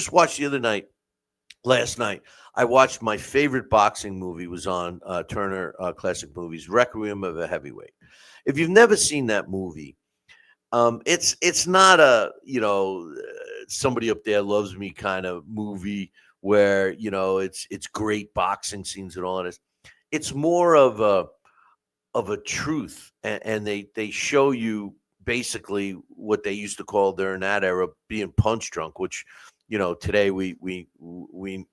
just watched the other night. Last night, I watched my favorite boxing movie was on Turner Classic Movies, Requiem of a Heavyweight. If you've never seen that movie, it's not a somebody up there loves me kind of movie where it's great boxing scenes and all of this. It's more of a truth, and they show you basically what they used to call during that era being punch drunk, which today we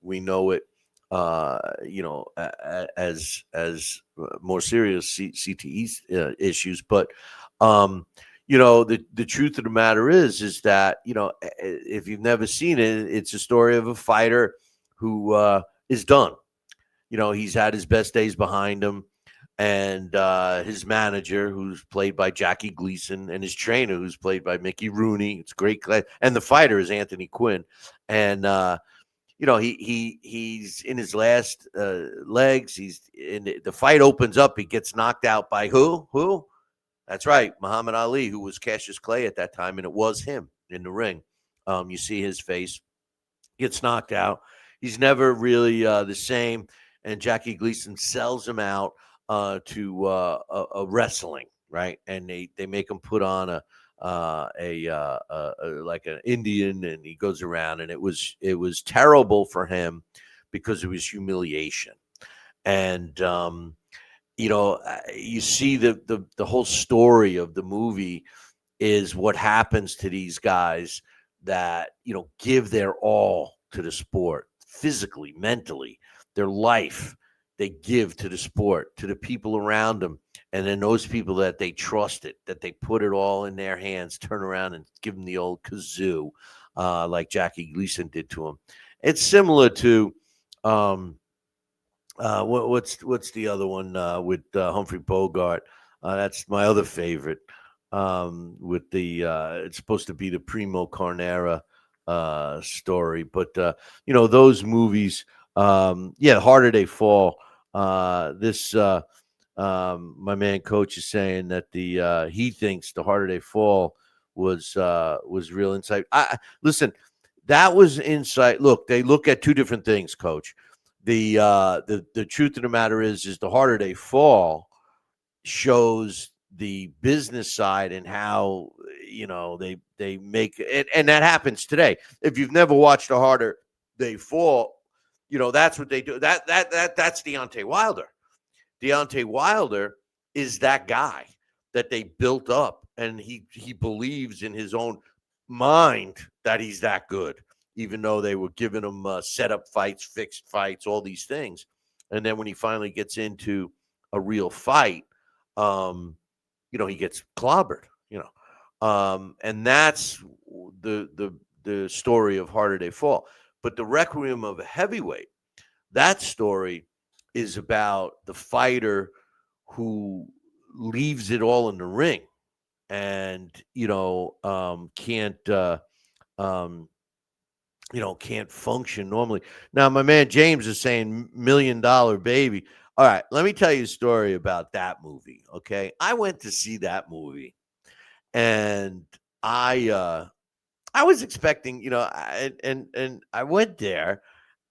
know it as more serious CTE issues, but the truth of the matter is that if you've never seen it, it's a story of a fighter who is done. He's had his best days behind him, and his manager, who's played by Jackie Gleason, and his trainer, who's played by Mickey Rooney. It's great, and the fighter is Anthony Quinn, and he's in his last legs. He's in the fight opens up. He gets knocked out by who? Who? That's right, Muhammad Ali, who was Cassius Clay at that time, and it was him in the ring. You see his face, gets knocked out. He's never really the same, and Jackie Gleason sells him out to a wrestling, right? And they make him put on a like an Indian, and he goes around, and it was terrible for him because it was humiliation, and you see the whole story of the movie is what happens to these guys that give their all to the sport, physically, mentally, their life they give to the sport, to the people around them, and then those people that they trusted, that they put it all in their hands, turn around and give them the old kazoo, like Jackie Gleason did to him. It's similar to what's the other one with Humphrey Bogart? That's my other favorite. With the it's supposed to be the Primo Carnera story, but those movies. Yeah, harder they fall. This My man coach is saying that the he thinks the harder they fall was real insight. Listen, that was insight. Look, they look at two different things, coach. The truth of the matter is the harder they fall shows the business side and how they make it, and that happens today. If you've never watched a harder they fall, that's what they do. That's Deontay Wilder. Deontay Wilder is that guy that they built up, and he believes in his own mind that he's that good, even though they were giving him setup fights, fixed fights, all these things. And then when he finally gets into a real fight, he gets clobbered. And that's the story of Harder They Fall. But the Requiem of a Heavyweight, that story is about the fighter who leaves it all in the ring and um, can't function normally. Now, my man James is saying $1 million baby. All right, let me tell you a story about that movie. Okay, I went to see that movie, and I was expecting, and I went there,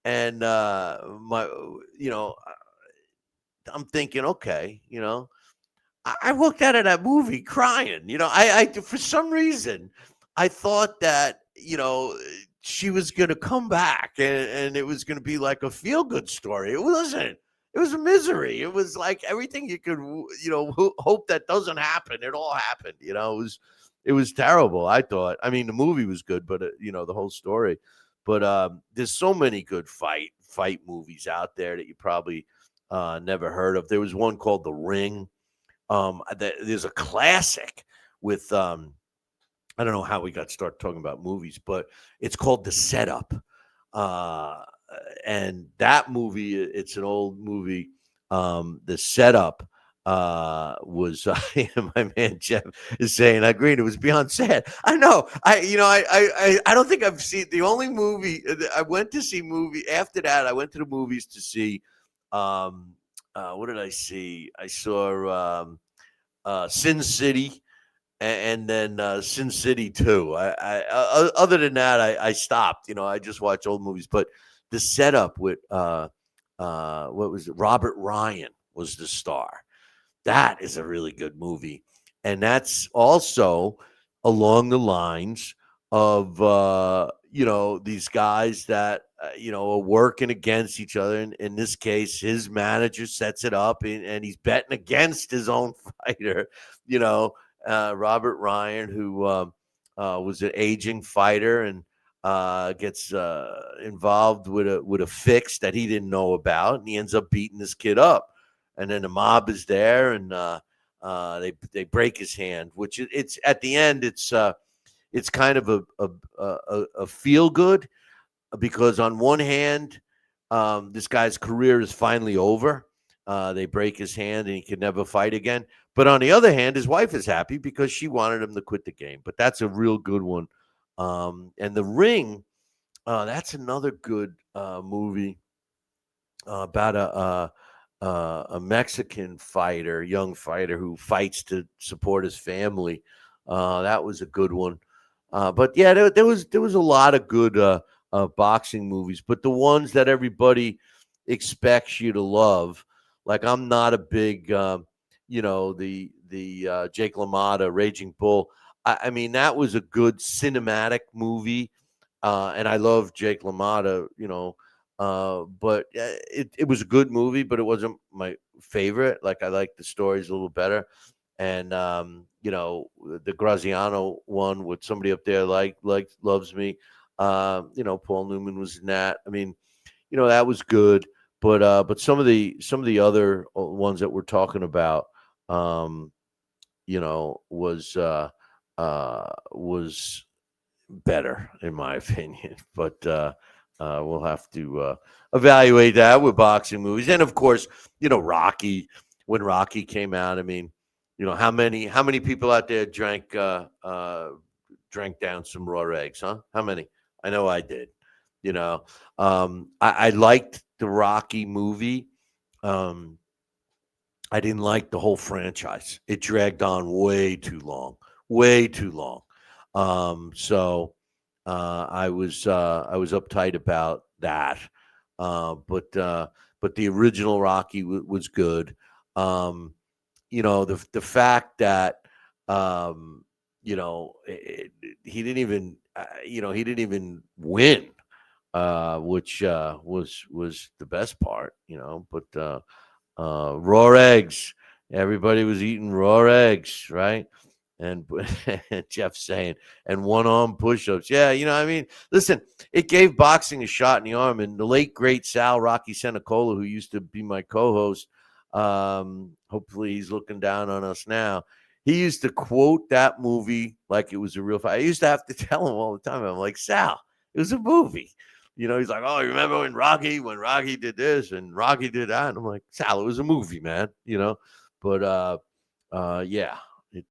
and my you know I'm thinking, okay, I walked out of that movie crying. I for some reason I thought that she was going to come back, and it was going to be like a feel good story. It wasn't. It was a misery. It was like everything you could hope that doesn't happen. It all happened. It was terrible. I thought. I mean, the movie was good, but the whole story. But there's so many good fight movies out there that you probably never heard of. There was one called The Ring. There's a classic with I don't know how we got started talking about movies, but it's called The Setup. Uh, and that movie, it's an old movie. The Setup was my man Jeff is saying, I agree, it was beyond sad. I know. I don't think I've seen the only movie I went to see movie after that. I went to the movies to see what did I see? I saw Sin City, and then Sin City too. Other than that, I stopped. I just watch old movies. But the setup with what was it? Robert Ryan was the star. That is a really good movie, and that's also along the lines of these guys that are working against each other. In this case, his manager sets it up, and he's betting against his own fighter. You know, Robert Ryan, who was an aging fighter and gets involved with a fix that he didn't know about, and he ends up beating this kid up. And then the mob is there, and they break his hand. Which it's at the end, it's kind of a feel good, because on one hand, this guy's career is finally over. They break his hand and he can never fight again. But on the other hand, his wife is happy because she wanted him to quit the game. But that's a real good one. And The Ring, that's another good movie about a Mexican fighter, young fighter who fights to support his family. That was a good one. But yeah, there was a lot of good boxing movies, but the ones that everybody expects you to love, like I'm not a big, the Jake LaMotta Raging Bull. I mean, that was a good cinematic movie, and I love Jake LaMotta. But it was a good movie, but it wasn't my favorite. Like I like the stories a little better. And the Graziano one with somebody up there like loves me. Paul Newman was in that. I mean, that was good. But some of the other ones that we're talking about, um, was better in my opinion. But we'll have to evaluate that with boxing movies, and of course, Rocky. When Rocky came out, I mean, how many people out there drank down some raw eggs, huh? How many? I know I did. I liked the Rocky movie. Um, I didn't like the whole franchise. It dragged on way too long. So I was uptight about that. But the original Rocky was good. Um, the fact that he didn't even win, which was the best part. But raw eggs. Everybody was eating raw eggs, right? And Jeff saying, and one arm push ups. Yeah, I mean, listen, it gave boxing a shot in the arm. And the late, great Sal Rocky Senecola, who used to be my co host, hopefully he's looking down on us now. He used to quote that movie like it was a real fight. I used to have to tell him all the time. I'm like, Sal, it was a movie. He's like, oh, you remember when Rocky did this and Rocky did that? And I'm like, Sal, it was a movie, man. But yeah,